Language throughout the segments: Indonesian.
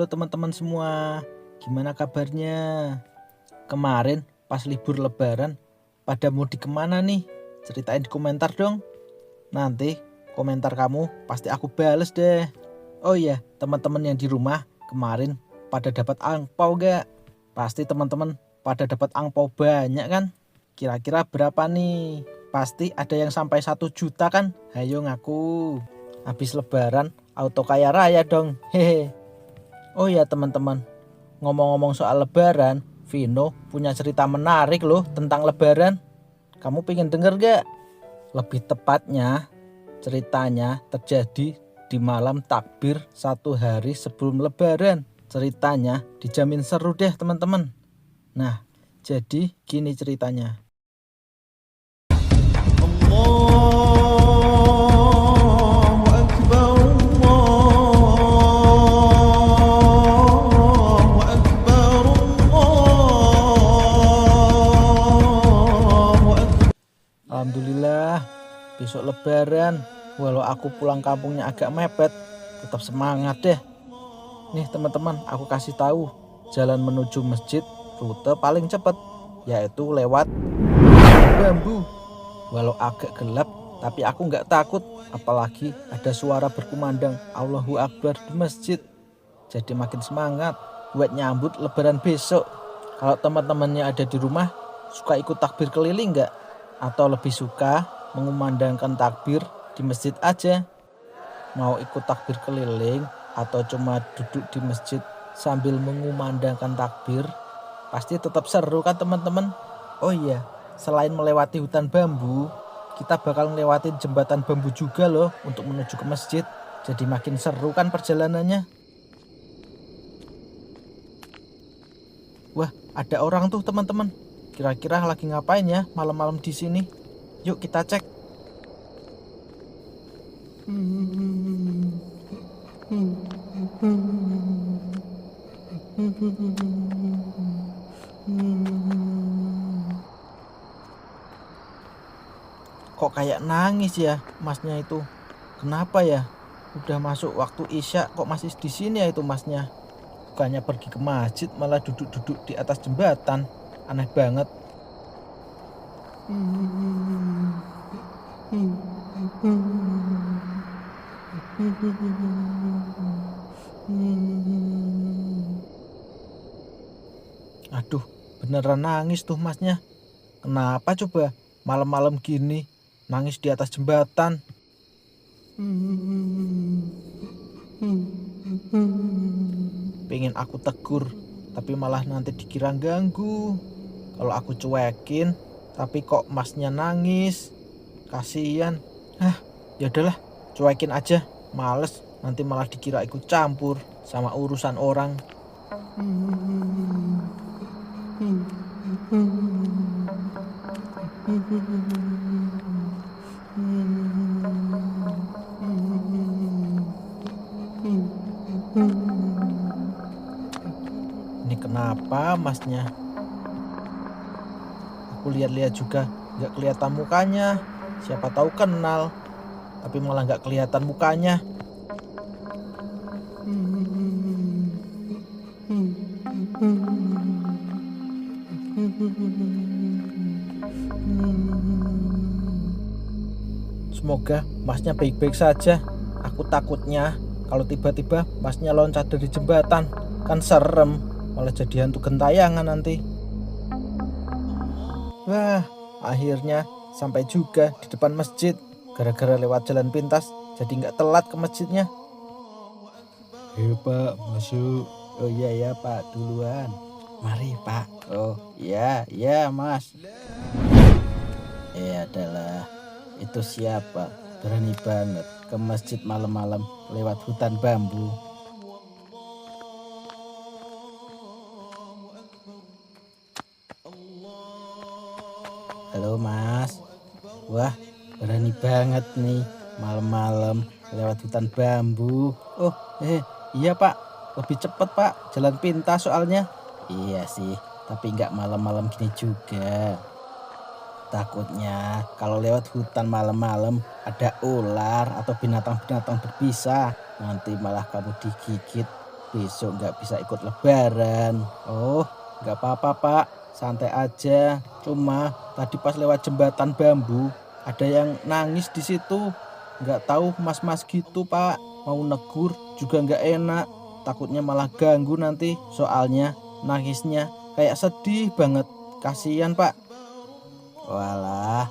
teman-teman semua, gimana kabarnya? Kemarin pas libur lebaran, pada mudik kemana nih? Ceritain di komentar dong. Nanti komentar kamu pasti aku bales deh. Oh iya, teman-teman yang di rumah kemarin pada dapat angpau gak? Pasti teman-teman pada dapat angpau banyak kan? Kira-kira berapa nih? Pasti ada yang sampai 1 juta kan? Hayo ngaku. Habis lebaran auto kaya raya dong. Hehe. Oh ya teman-teman, ngomong-ngomong soal lebaran, Vino punya cerita menarik loh tentang lebaran. Kamu pengen denger gak? Lebih tepatnya, ceritanya terjadi di malam takbir 1 hari sebelum lebaran. Ceritanya dijamin seru deh teman-teman. Nah, jadi gini ceritanya. Alhamdulillah, besok lebaran. Walau aku pulang kampungnya agak mepet, tetap semangat deh. Nih teman-teman, aku kasih tahu jalan menuju masjid rute paling cepat, yaitu lewat bambu. Walau agak gelap, tapi aku nggak takut. Apalagi ada suara berkumandang Allahu Akbar di masjid. Jadi makin semangat buat nyambut lebaran besok. Kalau teman-temannya ada di rumah, suka ikut takbir keliling nggak? Atau lebih suka mengumandangkan takbir di masjid aja? Mau ikut takbir keliling atau cuma duduk di masjid sambil mengumandangkan takbir? Pasti tetap seru kan teman-teman? Oh iya, selain melewati hutan bambu, kita bakal ngelewatin jembatan bambu juga loh untuk menuju ke masjid. Jadi makin seru kan perjalanannya. Wah, ada orang tuh teman-teman. Kira-kira lagi ngapain ya malam-malam di sini? Yuk kita cek. Kok kayak nangis ya masnya itu? Kenapa ya? Udah masuk waktu isya kok masih di sini ya itu masnya? Bukannya pergi ke masjid malah duduk-duduk di atas jembatan. Aneh banget. Aduh, beneran nangis tuh masnya. Kenapa coba malam-malam gini nangis di atas jembatan? Pengen aku tegur, tapi malah nanti dikira ganggu. Kalau aku cuekin, tapi kok masnya nangis. Kasian. Ya udahlah, cuekin aja. Males, nanti malah dikira ikut campur sama urusan orang. Ini kenapa masnya? Aku lihat-lihat juga nggak kelihatan mukanya. Siapa tahu kenal, tapi malah nggak kelihatan mukanya. Semoga masnya baik-baik saja. Aku takutnya kalau tiba-tiba masnya loncat dari jembatan, kan serem, malah jadi hantu gentayangan nanti. Wah, akhirnya sampai juga di depan masjid. Gara-gara lewat jalan pintas, jadi nggak telat ke masjidnya. Pak, masuk. Oh iya ya Pak, duluan. Mari Pak. Oh iya Mas. Adalah itu siapa? Berani banget ke masjid malam-malam lewat hutan bambu. Halo Mas. Wah, berani banget nih malam-malam lewat hutan bambu. Oh, iya Pak. Lebih cepet Pak, jalan pintas soalnya. Iya sih, tapi nggak malam-malam gini juga. Takutnya kalau lewat hutan malam-malam ada ular atau binatang-binatang berbisa. Nanti malah kamu digigit, besok nggak bisa ikut lebaran. Oh, nggak apa-apa Pak, santai aja. Cuma tadi pas lewat jembatan bambu, ada yang nangis di situ. Nggak tahu mas-mas gitu Pak, mau negur juga nggak enak. Takutnya malah ganggu nanti, soalnya nangisnya kayak sedih banget. Kasihan Pak. Walah,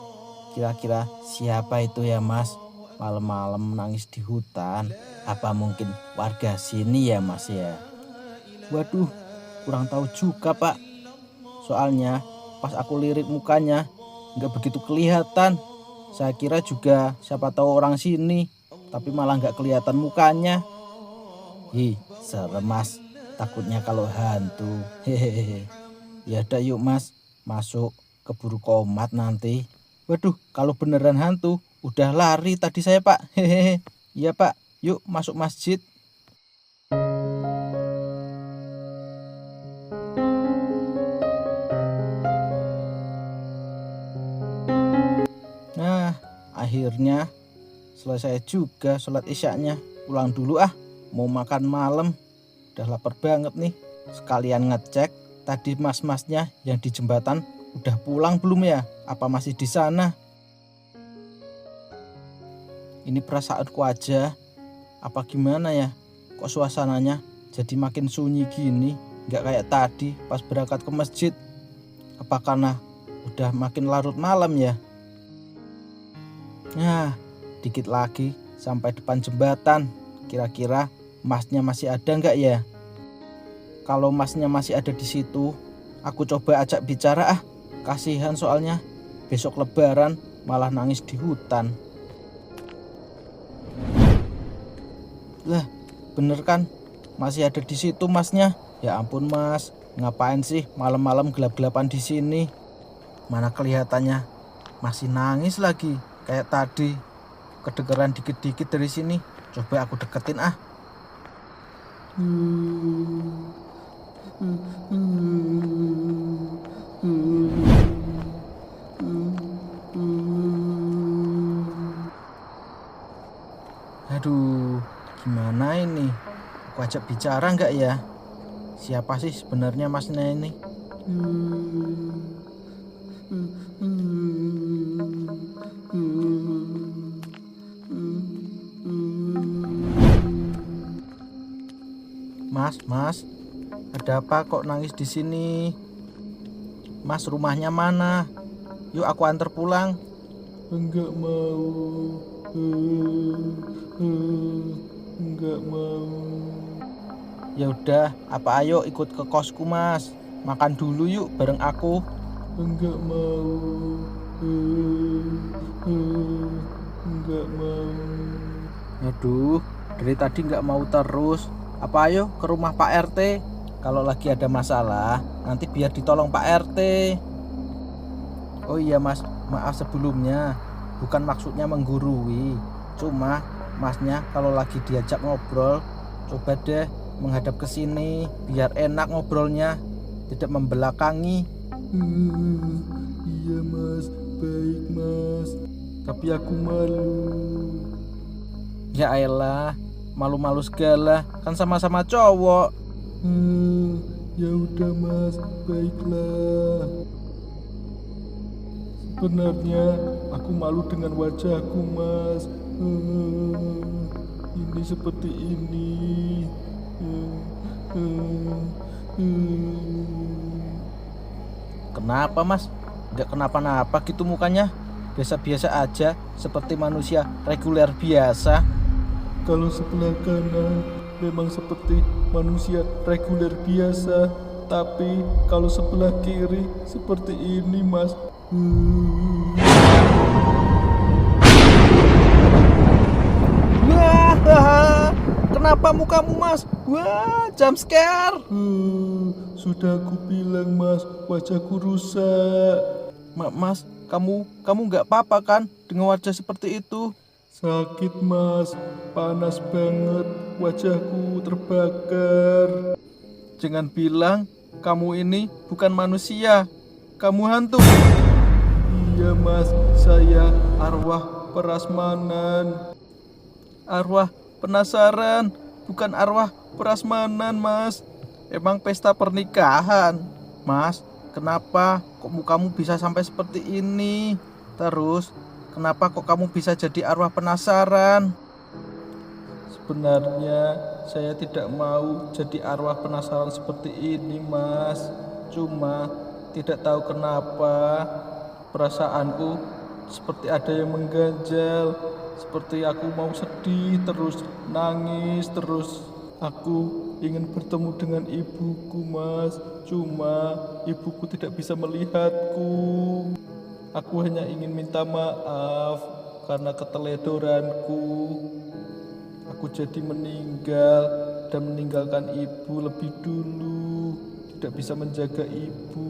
kira-kira siapa itu ya Mas? Malam-malam nangis di hutan. Apa mungkin warga sini ya Mas ya? Waduh, kurang tahu juga Pak. Soalnya pas aku lirik mukanya nggak begitu kelihatan. Saya kira juga siapa tahu orang sini, tapi malah nggak kelihatan mukanya. Ih, serem Mas. Takutnya kalau hantu. Hehehe. Ya udah yuk Mas, masuk keburu komat nanti. Waduh, kalau beneran hantu, udah lari tadi saya Pak. Hehehe. Iya Pak, yuk masuk masjid. Nah, akhirnya selesai juga sholat isyaknya. Pulang dulu ah, mau makan malam. Udah lapar banget nih. Sekalian ngecek tadi mas-masnya yang di jembatan udah pulang belum ya? Apa masih di sana? Ini perasaanku aja. Apa gimana ya? Kok suasananya jadi makin sunyi gini? Nggak kayak tadi pas berangkat ke masjid. Apa karena udah makin larut malam ya? Nah, dikit lagi sampai depan jembatan. Kira-kira masnya masih ada nggak ya? Kalau masnya masih ada di situ, aku coba ajak bicara ah. Kasihan soalnya besok lebaran malah nangis di hutan. Lah, bener kan? Masih ada di situ masnya. Ya ampun Mas, ngapain sih malam-malam gelap-gelapan di sini? Mana kelihatannya masih nangis lagi kayak tadi. Kedengeran dikit-dikit dari sini. Coba aku deketin ah. Aduh, gimana ini? Aku ajak bicara nggak ya? Siapa sih sebenarnya masnya ini? Mas, ada apa kok nangis di sini? Mas, rumahnya mana? Yuk aku antar pulang. Enggak mau. Enggak mau. Ya udah, apa ayo ikut ke kosku Mas. Makan dulu yuk bareng aku. Enggak mau. Enggak mau. Aduh, dari tadi enggak mau terus. Apa ayo ke rumah Pak RT. Kalau lagi ada masalah, nanti biar ditolong Pak RT. Oh iya Mas, maaf sebelumnya. Bukan maksudnya menggurui. Cuma Masnya kalau lagi diajak ngobrol, coba deh menghadap ke sini biar enak ngobrolnya, tidak membelakangi. Iya Mas, baik Mas. Tapi aku malu. Ya elah, malu-malu segala, kan sama-sama cowok. Ya udah Mas, baiklah. Sebenarnya aku malu dengan wajahku Mas. Ini seperti ini. Kenapa Mas? Nggak kenapa-napa gitu mukanya. Biasa-biasa aja, seperti manusia reguler biasa. Kalau sebelah kanan memang seperti manusia reguler biasa, tapi kalau sebelah kiri seperti ini Mas. Wah, kenapa mukamu Mas? Wah, jump scare. Sudah aku bilang Mas, wajahku rusak. Mas, kamu nggak apa-apa kan dengan wajah seperti itu? Sakit Mas, panas banget, wajahku terbakar. Jangan bilang kamu ini bukan manusia, kamu hantu. Iya Mas, saya arwah prasmanan. Arwah penasaran, bukan arwah prasmanan, Mas. Emang pesta pernikahan. Mas, kenapa kok mukamu bisa sampai seperti ini? Terus, kenapa kok kamu bisa jadi arwah penasaran? Sebenarnya saya tidak mau jadi arwah penasaran seperti ini, Mas. Cuma tidak tahu kenapa perasaanku seperti ada yang mengganjal. Seperti aku mau sedih terus, nangis terus. Aku ingin bertemu dengan ibuku, Mas. Cuma ibuku tidak bisa melihatku. Aku hanya ingin minta maaf karena keteledoranku. Aku jadi meninggal dan meninggalkan ibu lebih dulu. Tidak bisa menjaga ibu.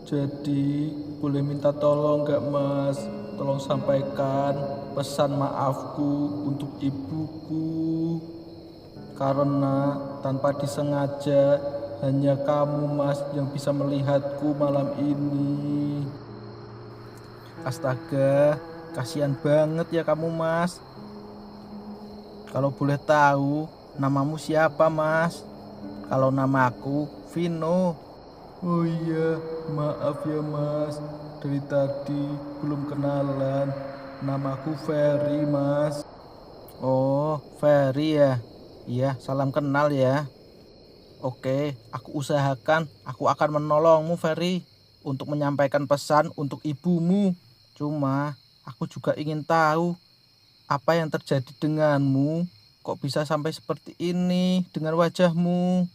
Jadi boleh minta tolong gak, Mas? Tolong sampaikan pesan maafku untuk ibuku. Karena tanpa disengaja hanya kamu, Mas, yang bisa melihatku malam ini. Astaga, kasihan banget ya kamu, Mas. Kalau boleh tahu, namamu siapa, Mas? Kalau namaku Vino. Oh iya, maaf ya, Mas. Dari tadi belum kenalan. Namaku Ferry, Mas. Oh, Ferry ya. Iya, salam kenal ya. Oke, aku usahakan aku akan menolongmu, Ferry, untuk menyampaikan pesan untuk ibumu. Cuma aku juga ingin tahu apa yang terjadi denganmu? Kok bisa sampai seperti ini dengan wajahmu?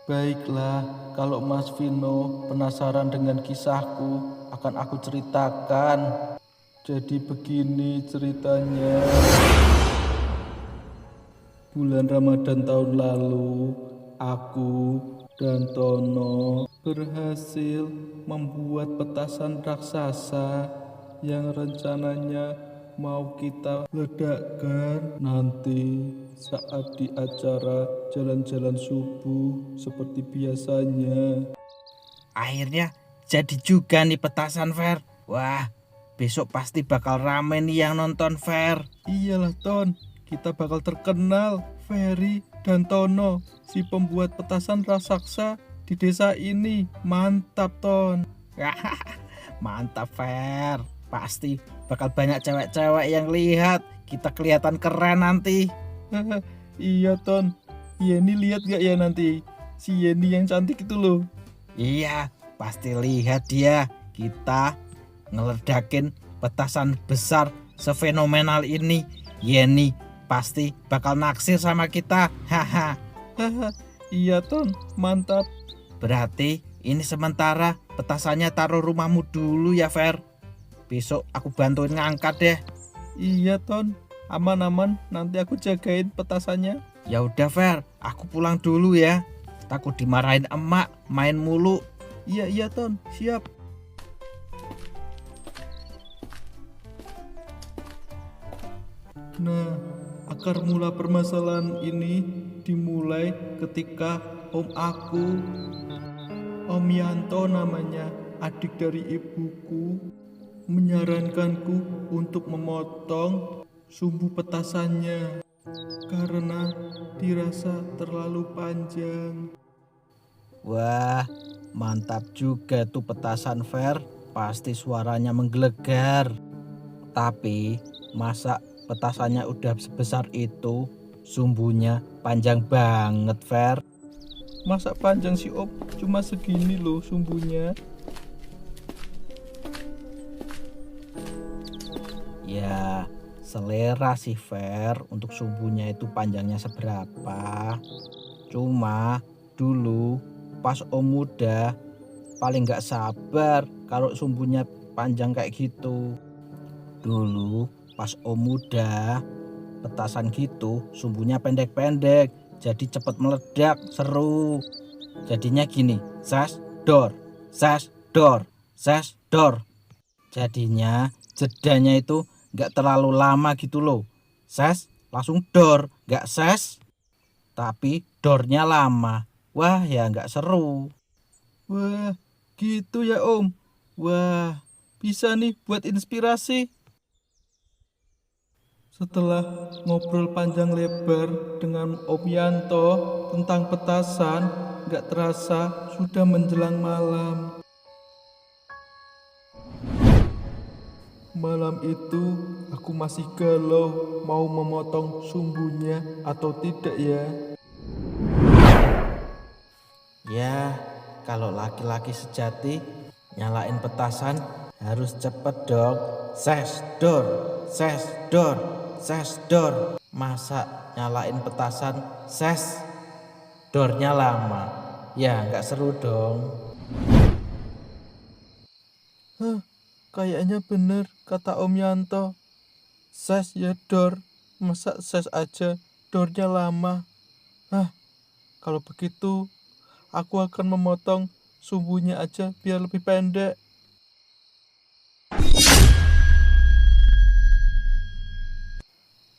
Baiklah, kalau Mas Vino penasaran dengan kisahku, akan aku ceritakan. Jadi begini ceritanya. Bulan Ramadan tahun lalu, aku dan Tono berhasil membuat petasan raksasa yang rencananya mau kita ledakkan nanti saat di acara jalan-jalan subuh seperti biasanya. Akhirnya jadi juga nih petasan, Fer. Wah, besok pasti bakal rame nih yang nonton, Fer. Iyalah, Ton. Kita bakal terkenal, Ferry dan Tono, si pembuat petasan raksasa di desa ini. Mantap, Ton. Mantap, Fer. Pasti bakal banyak cewek-cewek yang lihat. Kita kelihatan keren nanti. Iya, Ton. Yeni lihat gak ya nanti? Si Yeni yang cantik itu loh. Iya, pasti lihat dia. Kita ngeledakin petasan besar sefenomenal ini. Yeni pasti bakal naksir sama kita. Haha. Iya, Ton, mantap. Berarti ini sementara petasannya taruh rumahmu dulu ya, Fer. Besok aku bantuin ngangkat deh. Iya, Ton, aman-aman, nanti aku jagain petasannya. Ya udah, Fer, aku pulang dulu ya. Takut dimarahin emak main mulu. Iya, Ton, siap. Nah, akar mula permasalahan ini dimulai ketika om aku, Om Yanto namanya, adik dari ibuku, menyarankanku untuk memotong sumbu petasannya karena dirasa terlalu panjang. Wah, mantap juga tuh petasan, Fer. Pasti suaranya menggelegar. Tapi masa petasannya udah sebesar itu, sumbunya panjang banget, Fer. Masa panjang sih, Om? Cuma segini loh sumbunya. Ya, selera sih, Fer, untuk sumbunya itu panjangnya seberapa. Cuma dulu pas Om muda paling gak sabar kalau sumbunya panjang kayak gitu. Dulu pas Om muda petasan gitu sumbunya pendek-pendek, jadi cepet meledak, seru. Jadinya gini, ses dor, ses dor, ses dor. Jadinya jedanya itu gak terlalu lama gitu loh. Ses langsung dor, gak ses tapi dornya lama. Wah, ya gak seru. Wah, gitu ya, Om. Wah, bisa nih buat inspirasi. Setelah ngobrol panjang lebar dengan Om Yanto tentang petasan, gak terasa sudah menjelang malam. Malam itu aku masih galau mau memotong sumbunya atau tidak ya. Ya, kalau laki-laki sejati nyalain petasan harus cepet dong. Ses dor, ses dor, ses dor. Masa nyalain petasan ses dornya lama? Ya nggak seru dong. Kayaknya bener kata Om Yanto. Ses ya dor, masa ses aja dornya lama. Kalau begitu aku akan memotong sumbunya aja biar lebih pendek.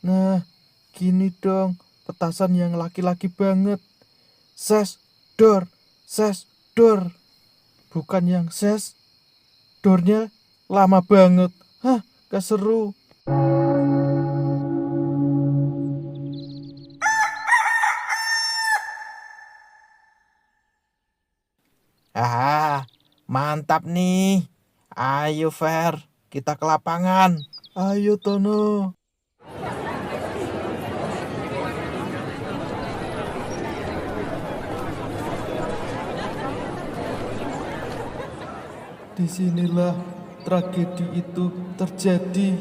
Nah, gini dong, petasan yang laki-laki banget. Ses dor, ses dor. Bukan yang ses dornya lama banget. Gak seru. Mantap nih. Ayo Fer, kita ke lapangan. Ayo Tono. Disinilah tragedi itu terjadi.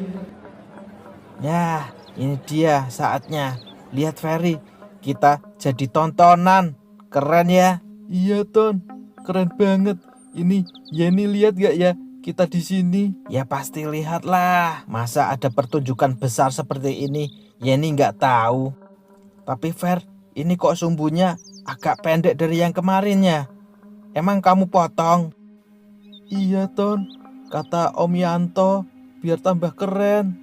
Ya, ini dia saatnya. Lihat Ferry, kita jadi tontonan. Keren ya? Iya Ton, keren banget. Ini Yeni lihat gak ya kita di sini? Ya pasti lihat lah. Masa ada pertunjukan besar seperti ini Yeni nggak tahu. Tapi Fer, ini kok sumbunya agak pendek dari yang kemarinnya. Emang kamu potong? Iya Ton, kata Om Yanto biar tambah keren.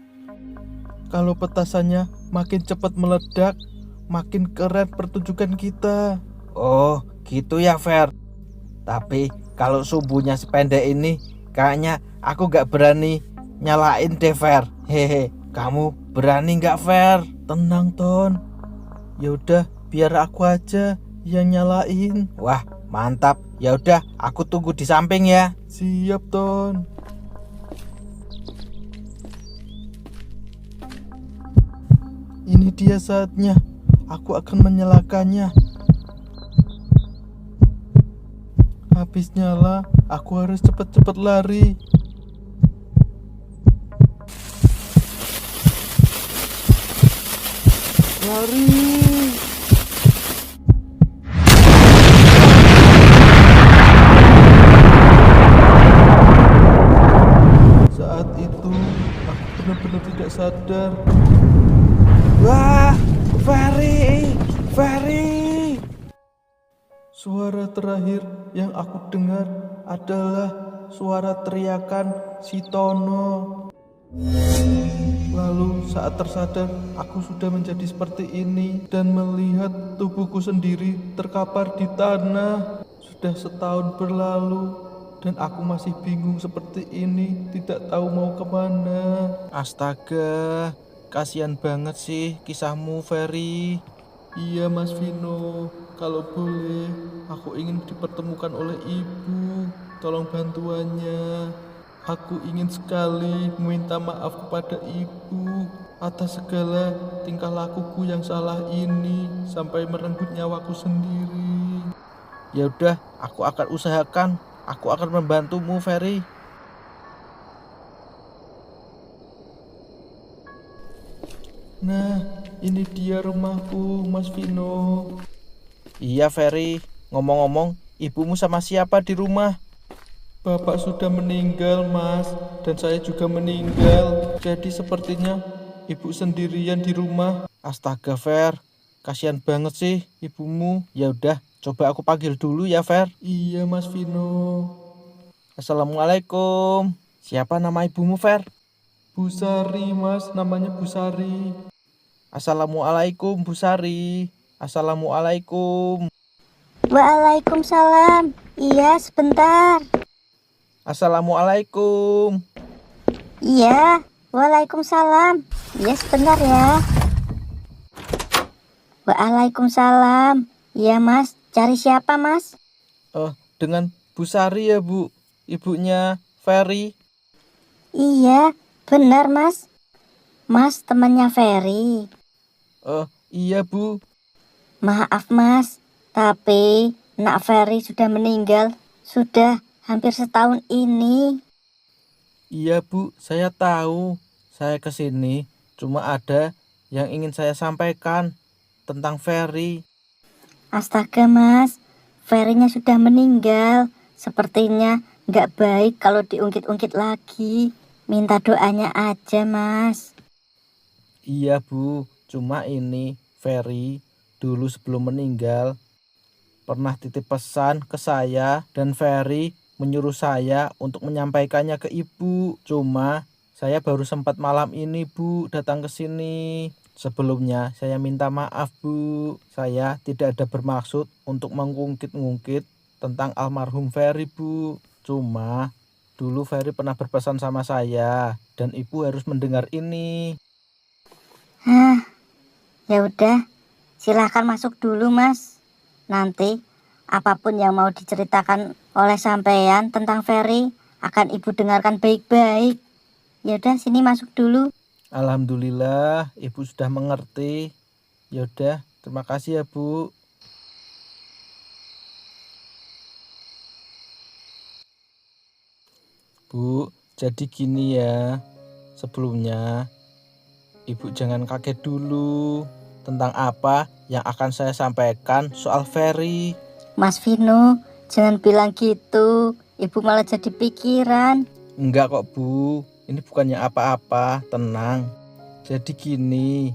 Kalau petasannya makin cepat meledak, makin keren pertunjukan kita. Oh gitu ya Fer. Tapi kalau sumbunya sependek ini, kayaknya aku gak berani nyalain deh Fer. Hehe, kamu berani gak Fer? Tenang Ton. Yaudah biar aku aja yang nyalain. Wah mantap. Yaudah aku tunggu di samping ya. Siap Ton. Ini dia saatnya. Aku akan menyalakannya. Habis nyala, aku harus cepat-cepat lari. Lari. Saat itu, aku benar-benar tidak sadar. Wah, Ferry. Suara terakhir yang aku dengar adalah suara teriakan si Tono. Lalu saat tersadar aku sudah menjadi seperti ini dan melihat tubuhku sendiri terkapar di tanah. Sudah setahun berlalu dan aku masih bingung seperti ini, tidak tahu mau kemana. Astaga, kasihan banget sih kisahmu Ferry. Iya Mas Vino, kalau boleh aku ingin dipertemukan oleh ibu. Tolong bantuannya. Aku ingin sekali meminta maaf kepada ibu atas segala tingkah lakuku yang salah ini sampai merenggut nyawaku sendiri. Ya udah, aku akan usahakan. Aku akan membantumu Ferry. Nah, ini dia rumahku, Mas Vino. Iya, Ferry. Ngomong-ngomong, ibumu sama siapa di rumah? Bapak sudah meninggal, Mas. Dan saya juga meninggal. Jadi sepertinya ibu sendirian di rumah. Astaga, Fer. Kasihan banget sih ibumu. Ya udah, coba aku panggil dulu ya, Fer. Iya, Mas Vino. Assalamualaikum. Siapa nama ibumu, Fer? Bu Sari, Mas. Namanya Bu Sari. Assalamualaikum Bu Sari. Assalamualaikum. Waalaikumsalam. Iya, sebentar. Assalamualaikum. Iya, waalaikumsalam. Iya, sebentar ya. Waalaikumsalam. Iya, Mas. Cari siapa, Mas? Dengan Bu Sari ya, Bu. Ibunya Ferry. Iya, benar, Mas. Mas, temannya Ferry. Iya, Bu. Maaf, Mas. Tapi Nak Ferry sudah meninggal. Sudah hampir setahun ini. Iya, Bu. Saya tahu. Saya kesini cuma ada yang ingin saya sampaikan tentang Ferry. Astaga, Mas. Ferry-nya sudah meninggal. Sepertinya nggak baik kalau diungkit-ungkit lagi. Minta doanya aja, Mas. Iya, Bu. Cuma ini Ferry dulu sebelum meninggal pernah titip pesan ke saya dan Ferry menyuruh saya untuk menyampaikannya ke Ibu. Cuma saya baru sempat malam ini, Bu, datang ke sini. Sebelumnya saya minta maaf, Bu. Saya tidak ada bermaksud untuk mengungkit-ungkit tentang almarhum Ferry, Bu. Cuma dulu Ferry pernah berpesan sama saya dan Ibu harus mendengar ini. Ya udah, silahkan masuk dulu, Mas. Nanti apapun yang mau diceritakan oleh sampean tentang Ferry akan Ibu dengarkan baik-baik. Ya udah, sini masuk dulu. Alhamdulillah, Ibu sudah mengerti. Yaudah, terima kasih ya, Bu. Bu, jadi gini ya. Sebelumnya, Ibu jangan kaget dulu tentang apa yang akan saya sampaikan soal Ferry. Mas Vino, jangan bilang gitu. Ibu malah jadi pikiran. Enggak kok, Bu. Ini bukannya apa-apa, tenang. Jadi gini,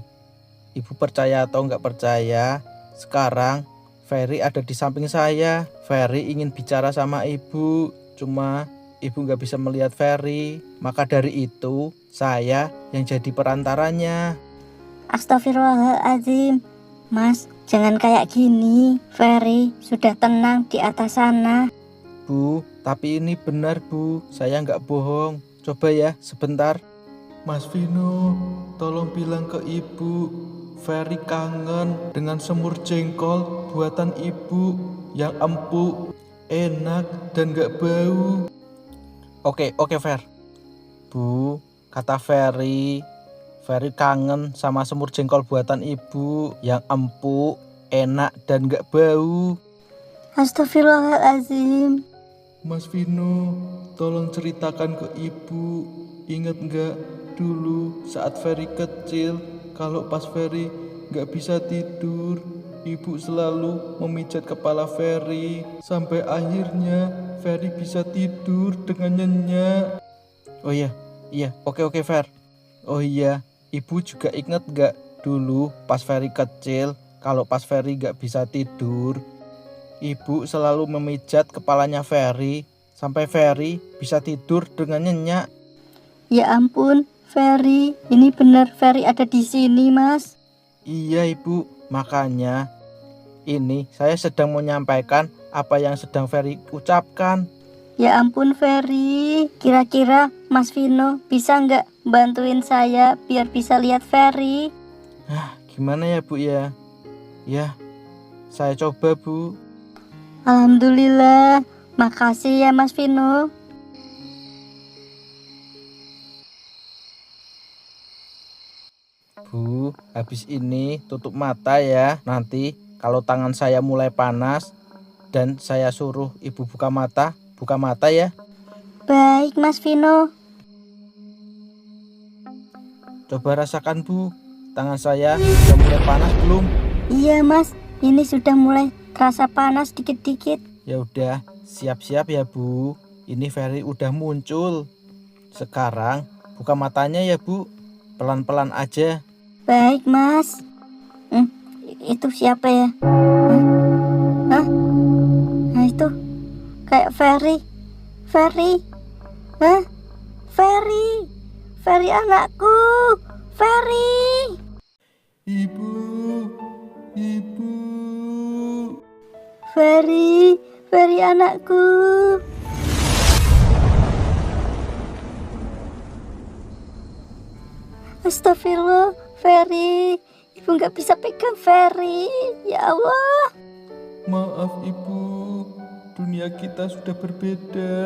Ibu percaya atau enggak percaya, sekarang Ferry ada di samping saya. Ferry ingin bicara sama Ibu, cuma Ibu nggak bisa melihat Ferry. Maka dari itu, saya yang jadi perantaranya. Astagfirullahaladzim. Mas, jangan kayak gini. Ferry sudah tenang di atas sana. Bu, tapi ini benar, Bu. Saya nggak bohong. Coba ya, sebentar. Mas Vino, tolong bilang ke Ibu, Ferry kangen dengan semur jengkol buatan Ibu yang empuk, enak, dan nggak bau. Oke, Fer. Bu, kata Ferry kangen sama semur jengkol buatan Ibu yang empuk, enak, dan nggak bau. Astagfirullahaladzim. Mas Vino, tolong ceritakan ke Ibu. Ingat nggak dulu saat Ferry kecil, kalau pas Ferry nggak bisa tidur, Ibu selalu memijat kepala Ferry sampai akhirnya Ferry bisa tidur dengan nyenyak. Oh iya, oke Fer. Oh iya, Ibu juga ingat nggak dulu pas Ferry kecil, kalau pas Ferry nggak bisa tidur, Ibu selalu memijat kepalanya Ferry sampai Ferry bisa tidur dengan nyenyak. Ya ampun, Ferry. Ini benar Ferry ada di sini, Mas. Iya, Ibu, makanya ini saya sedang menyampaikan apa yang sedang Ferry ucapkan. Ya ampun, Ferry. Kira-kira Mas Vino bisa nggak bantuin saya biar bisa lihat Ferry? Gimana ya, Bu ya? Ya, saya coba, Bu. Alhamdulillah. Makasih ya, Mas Vino. Bu, habis ini tutup mata ya. Nanti kalau tangan saya mulai panas dan saya suruh Ibu buka mata ya. Baik, Mas Vino. Coba rasakan, Bu. Tangan saya sudah mulai panas belum? Iya, Mas. Ini sudah mulai terasa panas dikit-dikit. Ya udah, siap-siap ya, Bu. Ini Ferry udah muncul. Sekarang buka matanya ya, Bu. Pelan-pelan aja. Baik, Mas. Itu siapa ya? Hah? Nah, itu kayak Ferry. Ferry. Hah? Ferry. Ferry anakku. Ferry. Ibu. Ferry anakku. Astagfirullah, Ferry. Ibu nggak bisa pegang Ferry. Ya Allah. Maaf ibu, dunia kita sudah berbeda.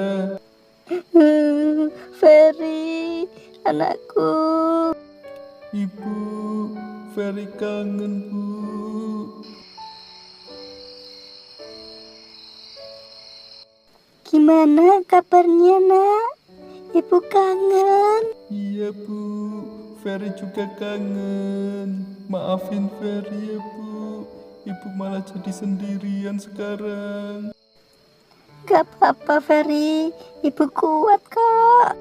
Ferry, anakku. Ibu, Ferry kangen bu. Gimana kabarnya, Nak? Ibu kangen. Iya bu, Ferry juga kangen. Maafin Ferry ya bu, ibu malah jadi sendirian sekarang. Gak apa-apa, Ferry. Ibu kuat kok.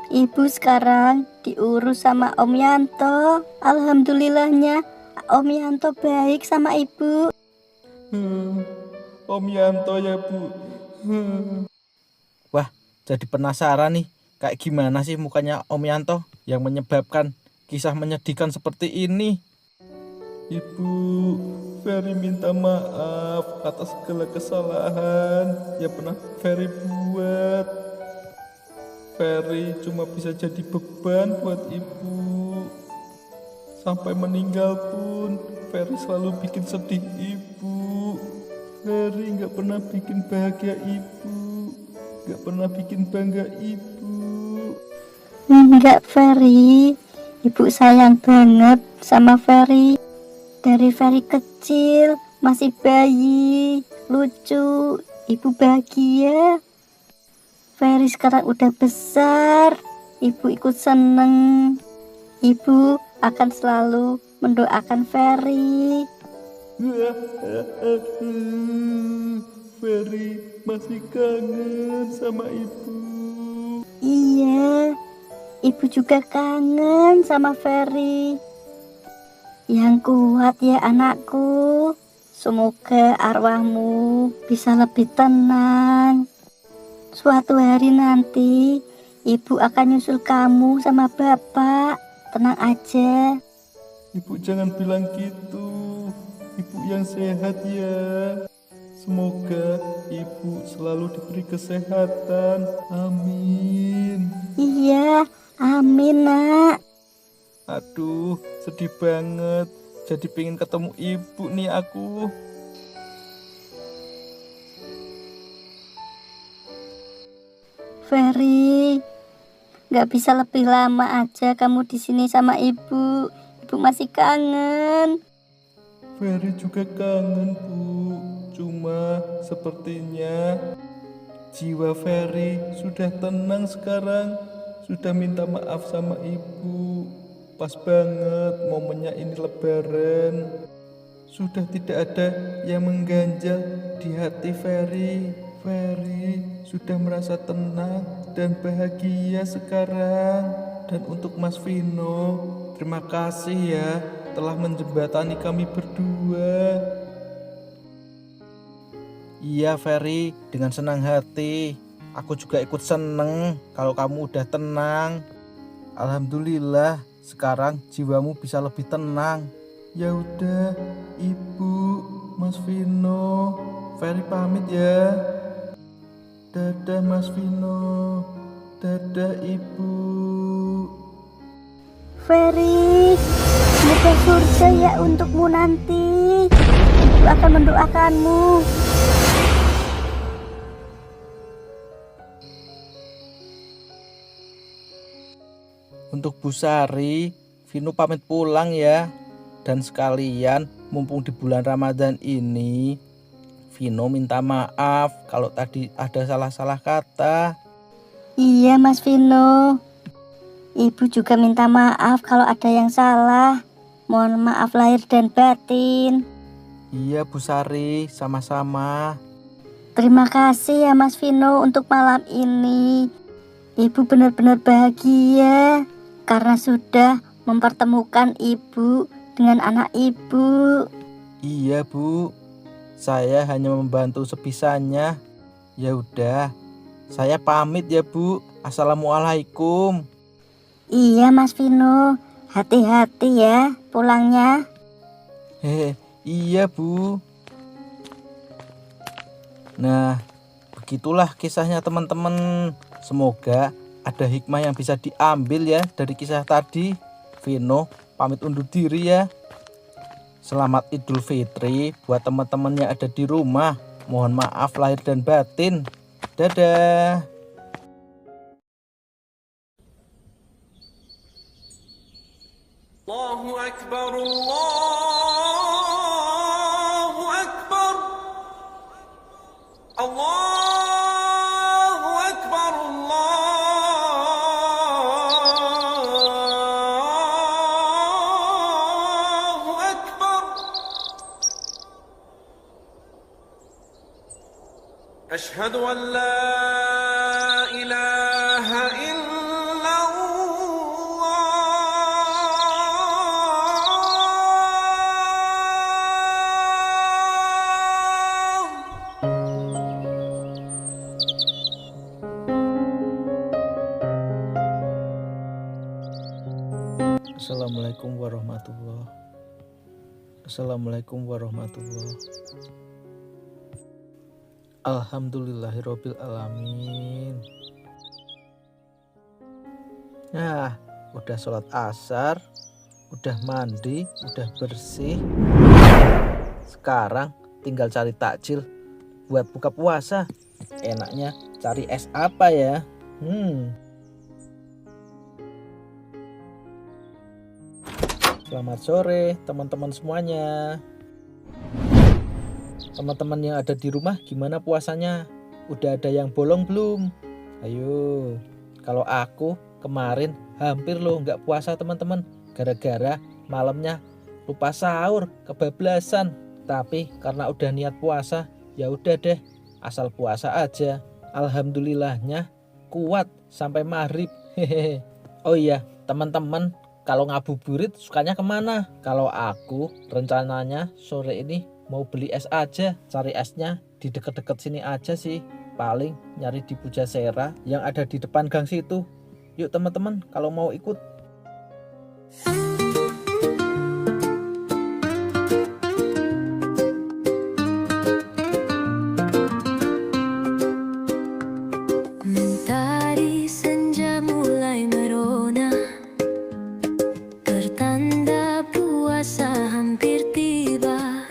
Ibu sekarang diurus sama Om Yanto. Alhamdulillahnya Om Yanto baik sama ibu. Om Yanto ya bu. Wah, jadi penasaran nih, kayak gimana sih mukanya Om Yanto yang menyebabkan kisah menyedihkan seperti ini? Ibu, Ferry minta maaf atas segala kesalahan yang pernah Ferry buat. Ferry cuma bisa jadi beban buat ibu. Sampai meninggal pun Ferry selalu bikin sedih ibu. Ferry gak pernah bikin bahagia ibu, gak pernah bikin bangga ibu. Enggak, Ferry. Ibu sayang banget sama Ferry. Dari Ferry kecil, masih bayi, lucu, ibu bahagia. Ferry sekarang udah besar, ibu ikut seneng. Ibu akan selalu mendoakan Ferry. Ferry masih kangen sama ibu. Iya, ibu juga kangen sama Ferry. Yang kuat ya anakku. Semoga arwahmu bisa lebih tenang. Suatu hari nanti ibu akan nyusul kamu sama bapak. Tenang aja. Ibu jangan bilang gitu. Ibu yang sehat ya. Semoga ibu selalu diberi kesehatan. Amin. Iya, amin, Nak. Aduh, sedih banget. Jadi pengen ketemu ibu nih aku. Ferry, gak bisa lebih lama aja kamu di sini sama ibu. Ibu masih kangen. Ferry juga kangen bu. Cuma sepertinya jiwa Ferry sudah tenang sekarang. Sudah minta maaf sama ibu. Pas banget momennya ini lebaran. Sudah tidak ada yang mengganjal di hati Ferry. Ferry sudah merasa tenang dan bahagia sekarang. Dan untuk Mas Vino, terima kasih ya telah menjembatani kami berdua. Iya Ferry, dengan senang hati. Aku juga ikut seneng kalau kamu udah tenang. Alhamdulillah, sekarang jiwamu bisa lebih tenang. Ya udah, Ibu, Mas Vino, Ferry pamit ya. Dadah Mas Vino, dadah Ibu. Ferry, semoga surga ya untukmu nanti. Ibu akan mendoakanmu. Untuk Bu Sari, Vino pamit pulang ya. Dan sekalian, mumpung di bulan Ramadan ini, Vino minta maaf kalau tadi ada salah-salah kata. Iya Mas Vino. Ibu juga minta maaf kalau ada yang salah. Mohon maaf lahir dan batin. Iya Bu Sari, sama-sama. Terima kasih ya Mas Vino untuk malam ini. Ibu benar-benar bahagia karena sudah mempertemukan ibu dengan anak ibu. Iya Bu, saya hanya membantu sebisanya. Ya udah, saya pamit ya Bu. Assalamualaikum. Iya Mas Vino, hati-hati ya pulangnya. Hehe, iya Bu. Nah, begitulah kisahnya teman-teman. Semoga ada hikmah yang bisa diambil ya dari kisah tadi. Vino pamit undur diri ya. Selamat Idul Fitri buat teman-teman yang ada di rumah. Mohon maaf lahir dan batin. Dadah. Allahu Akbar, Allahu Akbar, Allahu Akbar, Allahu Akbar. Ashhadu an la ilaha Assalamualaikum warahmatullahi. Assalamualaikum warahmatullahi. Alhamdulillahirabbil alamin. Nah, udah sholat asar, udah mandi, udah bersih. Sekarang tinggal cari takjil buat buka puasa. Enaknya cari es apa ya? Selamat sore teman-teman semuanya. Teman-teman yang ada di rumah gimana puasanya? Udah ada yang bolong belum? Ayo. Kalau aku kemarin hampir loh nggak puasa teman-teman. Gara-gara malamnya lupa sahur, kebablasan. Tapi karena udah niat puasa, ya udah deh, asal puasa aja. Alhamdulillahnya kuat sampai maghrib. Hehehe. Oh iya teman-teman, kalau ngabuburit sukanya kemana? Kalau aku rencananya sore ini mau beli es aja. Cari esnya di deket-deket sini aja sih. Paling nyari di Pujasera yang ada di depan gang situ. Yuk teman-teman kalau mau ikut. Mentari senja mulai merona, pertanda puasa hampir tiba.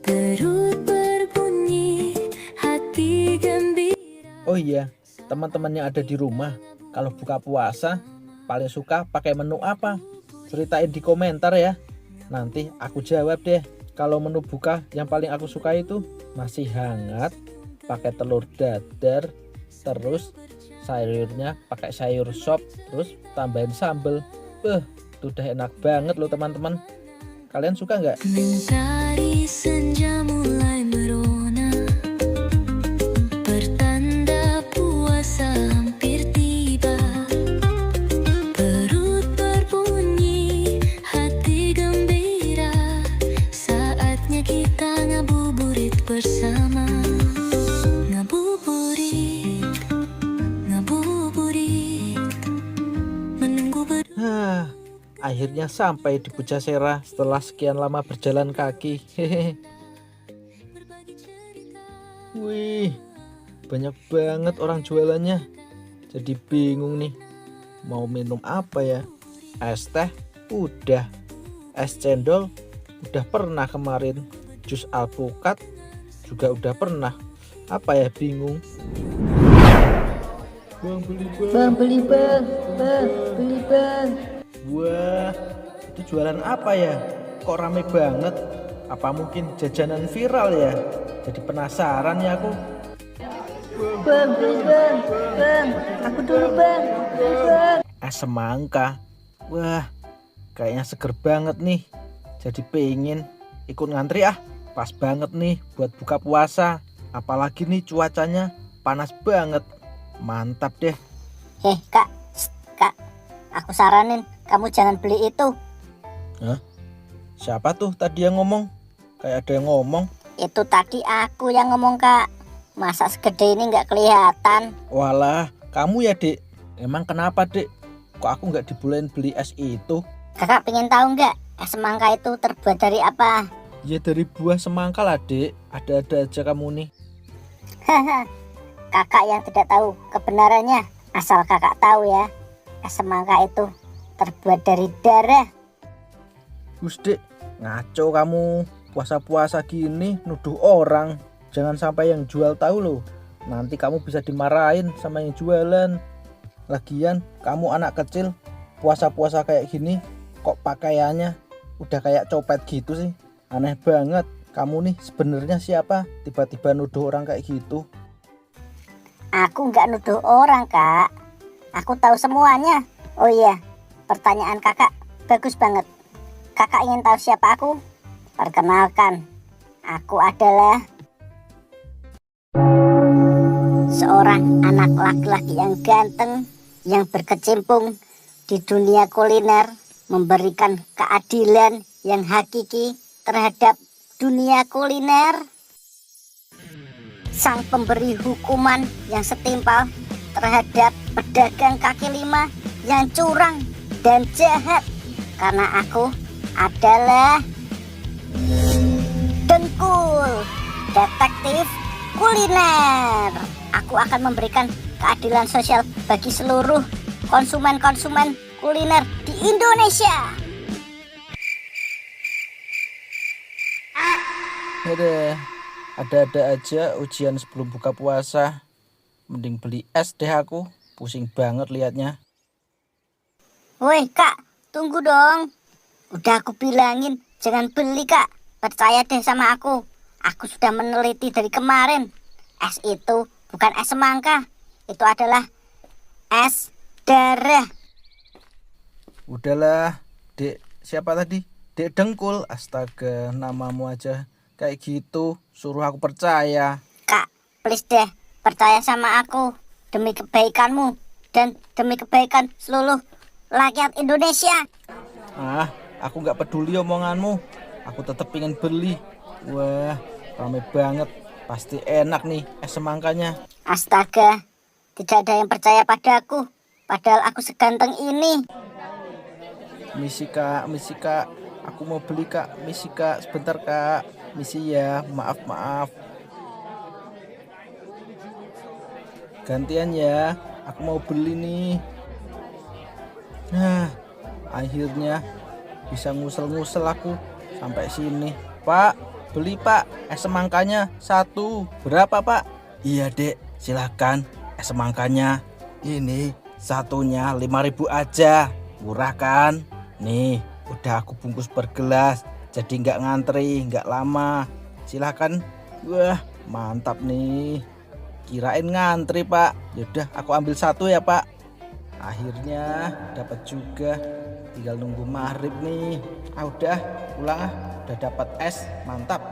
Perut berbunyi, hati gembira. Oh iya, teman-teman yang ada di rumah, kalau buka puasa paling suka pakai menu apa? Ceritain di komentar ya. Nanti aku jawab deh. Kalau menu buka yang paling aku suka itu nasi hangat, pakai telur dadar, terus sayurnya pakai sayur sop, terus tambahin sambal. Itu udah enak banget loh teman-teman. Kalian suka nggak? Mentari senja mulai merona, pertanda puasa hampir tiba. Perut berbunyi, hati gembira. Saatnya kita ngabuburit bersama. Ngabuburit, ngabuburit, menunggu Akhirnya sampai di Pujasera setelah sekian lama berjalan kaki. Hehehe. Wih, banyak banget orang jualannya. Jadi bingung nih, mau minum apa ya? Es teh udah, es cendol udah pernah kemarin, jus alpukat juga udah pernah. Apa ya, bingung. Bang, beli bang. Bang, beli bang, beli bang. Wah, itu jualan apa ya? Kok rame banget? Apa mungkin jajanan viral ya? Jadi penasaran ya aku. Bang, beli bang, aku dulu bang, beli bang. Es semangka. Wah, kayaknya seger banget nih. Jadi pengen ikut ngantri ah. Pas banget nih buat buka puasa. Apalagi nih cuacanya panas banget. Mantap deh. Kak, kak, aku saranin kamu jangan beli itu. Hah? Siapa tuh tadi yang ngomong? Kayak ada yang ngomong. Itu tadi aku yang ngomong kak. Masa segede ini nggak kelihatan? Walah, kamu ya dek. Emang kenapa dek? Kok aku nggak dibolehin beli es itu? Kakak pengen tahu nggak es semangka itu terbuat dari apa? Ya dari buah semangka lah dek. Ada-ada aja kamu nih. Haha, kakak yang tidak tahu kebenarannya. Asal kakak tahu ya, es semangka itu terbuat dari darah. Gus Dek, ngaco kamu. Puasa-puasa gini nuduh orang. Jangan sampai yang jual tahu loh. Nanti kamu bisa dimarahin sama yang jualan. Lagian kamu anak kecil puasa-puasa kayak gini kok pakaiannya udah kayak copet gitu sih. Aneh banget. Kamu nih sebenarnya siapa? Tiba-tiba nuduh orang kayak gitu. Aku nggak nuduh orang, Kak. Aku tahu semuanya. Oh iya, pertanyaan kakak bagus banget. Kakak ingin tahu siapa aku? Perkenalkan, aku adalah seorang anak laki-laki yang ganteng, yang berkecimpung di dunia kuliner, memberikan keadilan yang hakiki terhadap dunia kuliner. Sang pemberi hukuman yang setimpal terhadap pedagang kaki lima yang curang dan jahat. Karena aku adalah Dengkul, detektif kuliner. Aku akan memberikan keadilan sosial bagi seluruh konsumen-konsumen kuliner di Indonesia. Ada aja ujian sebelum buka puasa. Mending beli es deh aku. Pusing banget liatnya. Woi Kak, tunggu dong. Udah aku bilangin jangan beli Kak. Percaya deh sama aku. Aku sudah meneliti dari kemarin. Es itu bukan es semangka. Itu adalah es darah. Udahlah, Dek. Siapa tadi? Dek Dengkul. Astaga, namamu aja kayak gitu. Suruh aku percaya. Kak, please deh. Percaya sama aku. Demi kebaikanmu. Dan demi kebaikan seluruh rakyat Indonesia. Ah, aku gak peduli omonganmu. Aku tetap pengen beli. Wah, rame banget. Pasti enak nih es semangkanya. Astaga, tidak ada yang percaya padaku. Padahal aku seganteng ini. Misi kak. Aku mau beli kak. Misi kak, sebentar kak. Misi ya, maaf. Gantian ya, aku mau beli nih. Nah, akhirnya bisa ngusel-ngusel aku sampai sini. Pak, beli pak, es semangkanya 1. Berapa pak? Iya dek, silakan es semangkanya. Ini satunya 5.000 aja. Murah kan? Nih, udah aku bungkus per gelas. Jadi nggak ngantri, nggak lama. Silakan. Wah, mantap nih. Kirain ngantri pak. Yaudah, aku ambil 1 ya pak. Akhirnya dapat juga. Tinggal nunggu maghrib nih. Udah pulang udah dapat es, mantap.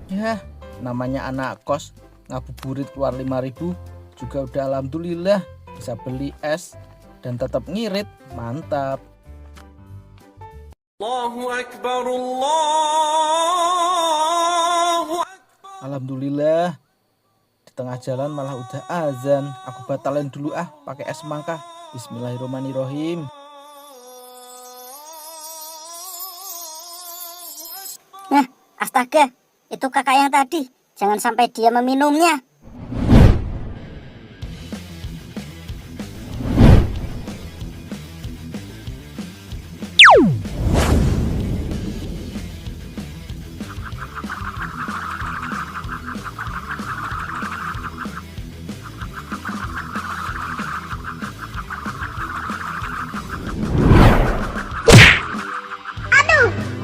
Ya, namanya anak kos ngabuburit keluar 5.000 juga udah alhamdulillah bisa beli es dan tetap ngirit, mantap. Allahu Akbar, Allahu Akbar. Alhamdulillah. Di tengah jalan malah udah azan. Aku batalin dulu pakai es semangka. Bismillahirrahmanirrahim. Nah, astaga, itu kakak yang tadi. Jangan sampai dia meminumnya.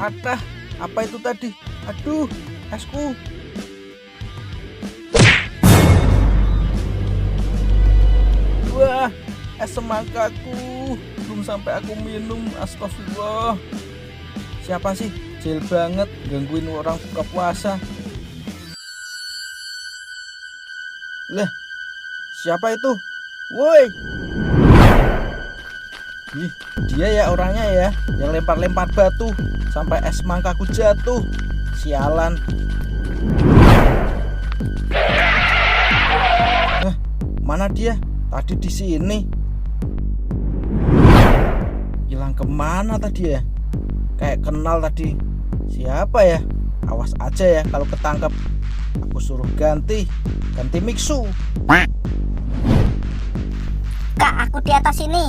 Aduh, apa itu tadi? Aduh, esku. Wah, es semangkaku. Belum sampai aku minum, astagfirullah. Siapa sih? Jahil banget gangguin orang buka puasa. Lah, siapa itu? Woi. Ih, dia ya orangnya ya, yang lempar-lempar batu sampai es semangkaku jatuh. Sialan. Mana dia? Tadi di sini. Hilang kemana tadi ya? Kayak kenal tadi. Siapa ya? Awas aja ya kalau ketangkep. Aku suruh ganti mixu. Kak, aku di atas ini.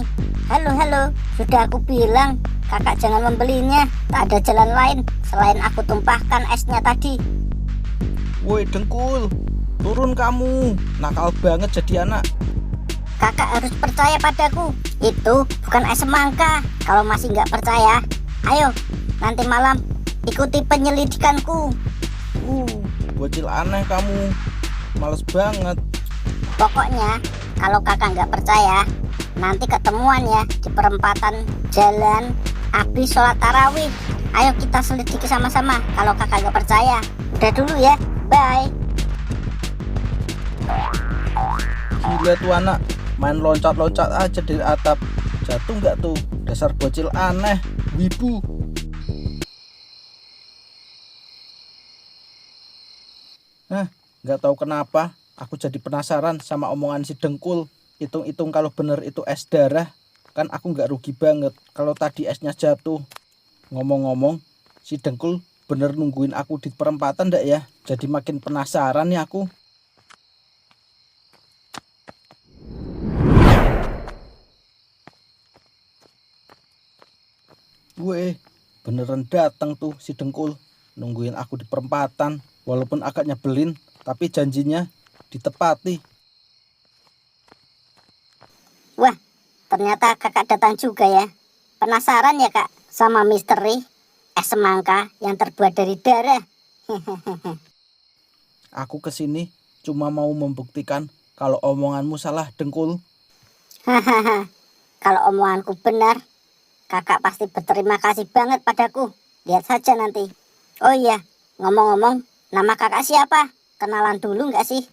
Halo, sudah aku bilang kakak jangan membelinya. Tak ada jalan lain selain aku tumpahkan esnya tadi. Woi Dengkul, turun kamu. Nakal banget jadi anak. Kakak harus percaya padaku. Itu bukan es semangka. Kalau masih nggak percaya, ayo nanti malam ikuti penyelidikanku. Bocil aneh kamu. Males banget. Pokoknya kalau kakak nggak percaya, nanti ketemuan ya di perempatan jalan habis sholat tarawih. Ayo kita selidiki sama-sama. Kalau kakak nggak percaya, udah dulu ya, bye. Gila tuh anak, main loncat-loncat aja dari atap. Jatuh nggak tuh? Dasar bocil aneh, wibu. Nggak tahu kenapa aku jadi penasaran sama omongan si Dengkul. Hitung-hitung kalau bener itu es darah, kan aku nggak rugi banget kalau tadi esnya jatuh. Ngomong-ngomong, si Dengkul bener nungguin aku di perempatan ndak ya? Jadi makin penasaran nih aku. Weh, beneran datang tuh si Dengkul, nungguin aku di perempatan. Walaupun agak nyebelin, tapi janjinya ditepati. Wah, ternyata kakak datang juga ya. Penasaran ya kak sama misteri es semangka yang terbuat dari darah. Aku kesini cuma mau membuktikan kalau omonganmu salah Dengkul. Hahaha, kalau omonganku benar, kakak pasti berterima kasih banget padaku. Lihat saja nanti. Oh iya, ngomong-ngomong, nama kakak siapa? Kenalan dulu nggak sih?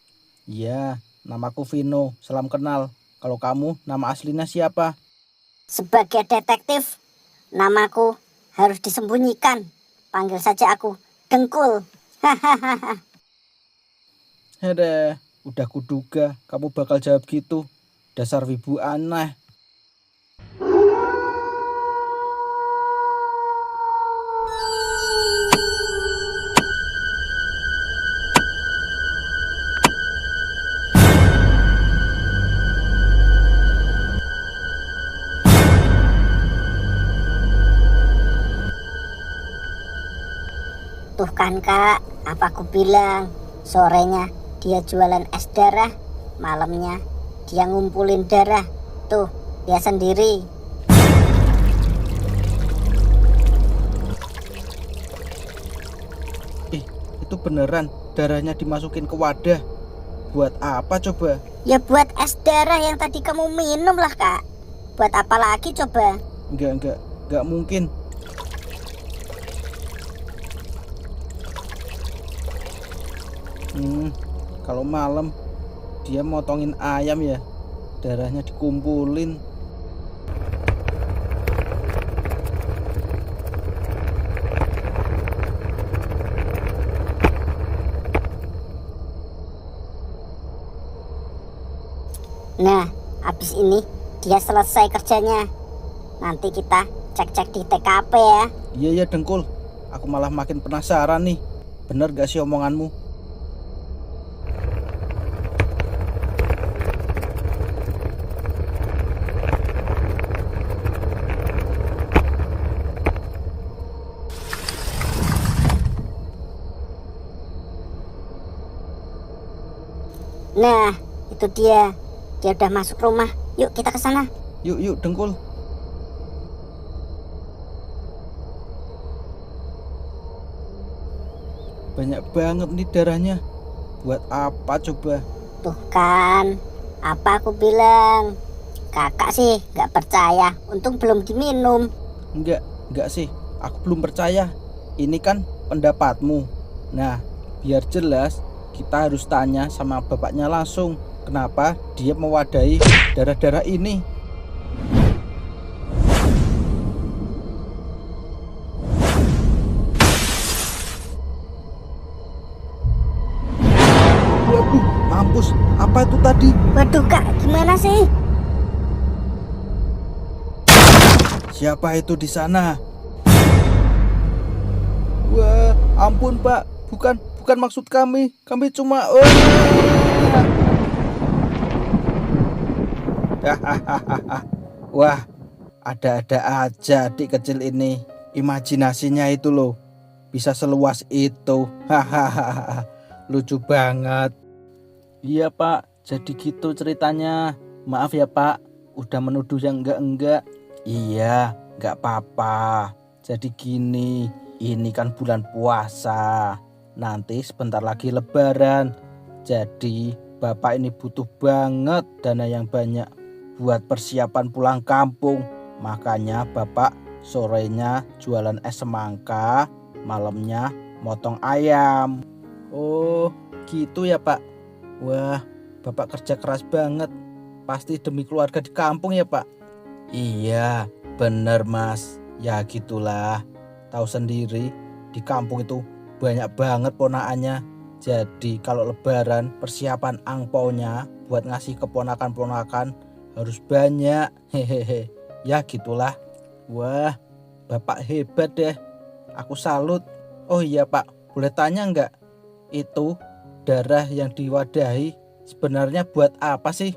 Iya, namaku Vino, salam kenal. Kalau kamu, nama aslinya siapa? Sebagai detektif, namaku harus disembunyikan. Panggil saja aku Dengkul. Hahaha. Hede, udah kuduga kamu bakal jawab gitu. Dasar wibu aneh. Tuh kan kak, apa aku bilang, sorenya dia jualan es darah, malamnya dia ngumpulin darah. Tuh, dia sendiri. Itu beneran darahnya dimasukin ke wadah. Buat apa coba? Ya buat es darah yang tadi kamu minum lah kak. Buat apa lagi coba? Enggak mungkin. Kalau malam dia motongin ayam ya, darahnya dikumpulin. Nah, habis ini dia selesai kerjanya. Nanti kita cek-cek di TKP ya. Iya Dengkul, aku malah makin penasaran nih. Bener gak sih omonganmu? Nah, itu dia. Dia udah masuk rumah. Yuk kita ke sana. Yuk Dengkul. Banyak banget nih darahnya. Buat apa coba? Tuh kan, apa aku bilang. Kakak sih gak percaya. Untung belum diminum. Enggak sih. Aku belum percaya. Ini kan pendapatmu. Nah, biar jelas, kita harus tanya sama bapaknya langsung. Kenapa dia mewadahi darah-darah ini? Waduh, mampus. Apa itu tadi? Waduh kak, gimana sih? Siapa itu di sana? Wah, ampun Pak. Bukan maksud kami. Kami cuma... Wah, Ada-ada aja adik kecil ini. Imajinasinya itu loh, bisa seluas itu. Hahaha, lucu banget. Iya Pak, jadi gitu ceritanya. Maaf ya Pak, udah menuduh yang enggak-enggak. Iya, nggak apa-apa. Jadi gini, ini kan bulan puasa. Nanti sebentar lagi lebaran. Jadi Bapak ini butuh banget dana yang banyak buat persiapan pulang kampung. Makanya Bapak sorenya jualan es semangka, malamnya motong ayam. Oh, gitu ya Pak. Wah, Bapak kerja keras banget. Pasti demi keluarga di kampung ya Pak. Iya, bener Mas. Ya gitulah. Tahu sendiri, di kampung itu banyak banget ponakannya. Jadi kalau lebaran persiapan angpaunya buat ngasih keponakan-ponakan harus banyak. Hehehe. Ya gitulah. Wah, Bapak hebat deh. Aku salut. Oh iya Pak, boleh tanya nggak? Itu darah yang diwadahi sebenarnya buat apa sih?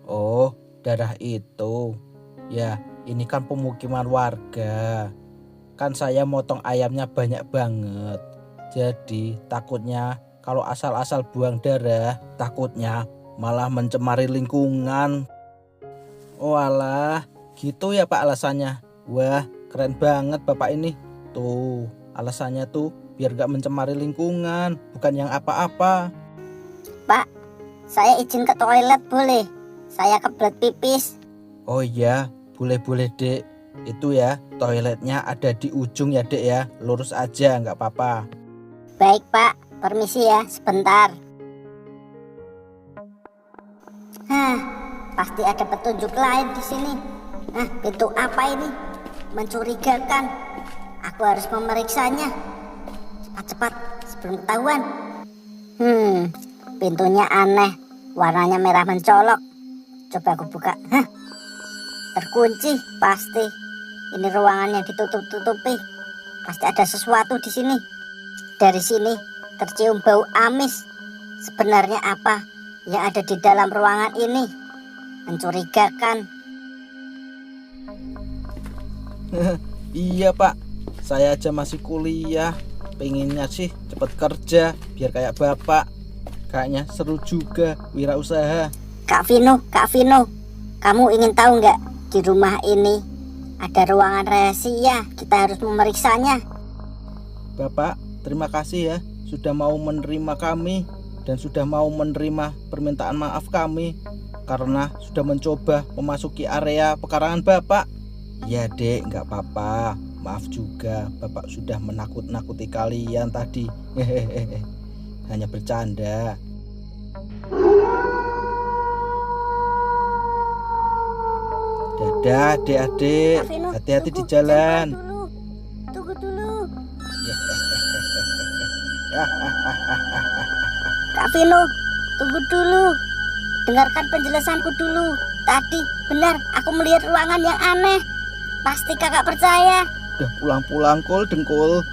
Oh, darah itu. Ya, ini kan pemukiman warga. Kan saya motong ayamnya banyak banget. Jadi takutnya kalau asal-asal buang darah, takutnya malah mencemari lingkungan. Oh alah, gitu ya Pak alasannya. Wah, keren banget Bapak ini. Tuh, alasannya tuh biar gak mencemari lingkungan, bukan yang apa-apa. Pak, saya izin ke toilet boleh? Saya kebelet pipis. Oh iya, boleh-boleh Dek. Itu ya, toiletnya ada di ujung ya Dek ya. Lurus aja, nggak apa-apa. Baik Pak, permisi ya, sebentar. Hah, pasti ada petunjuk lain di sini. Nah, pintu apa ini? Mencurigakan. Aku harus memeriksanya. Cepat-cepat sebelum ketahuan. Pintunya aneh. Warnanya merah mencolok. Coba aku buka. Hah, terkunci pasti. Ini ruangan yang ditutup-tutupi. Pasti ada sesuatu di sini. Dari sini tercium bau amis. Sebenarnya apa yang ada di dalam ruangan ini? Mencurigakan. Iya Pak, saya aja masih kuliah. Pengennya sih cepet kerja biar kayak Bapak. Kayaknya seru juga wirausaha. Kak Vino, kamu ingin tahu nggak di rumah ini ada ruangan rahasia? Kita harus memeriksanya. Bapak, terima kasih ya sudah mau menerima kami dan sudah mau menerima permintaan maaf kami karena sudah mencoba memasuki area pekarangan Bapak. Ya Dek, nggak apa-apa. Maaf juga, Bapak sudah menakut-nakuti kalian tadi. Hehehe. Hanya bercanda. Dadah adik-adik, Kak Vino, hati-hati di tunggu, jalan. jangan pulang dulu. Tunggu dulu. Kak Vino, tunggu dulu. Dengarkan penjelasanku dulu. Tadi benar aku melihat ruangan yang aneh. Pasti kakak percaya. Udah pulang-pulang kol dengkul.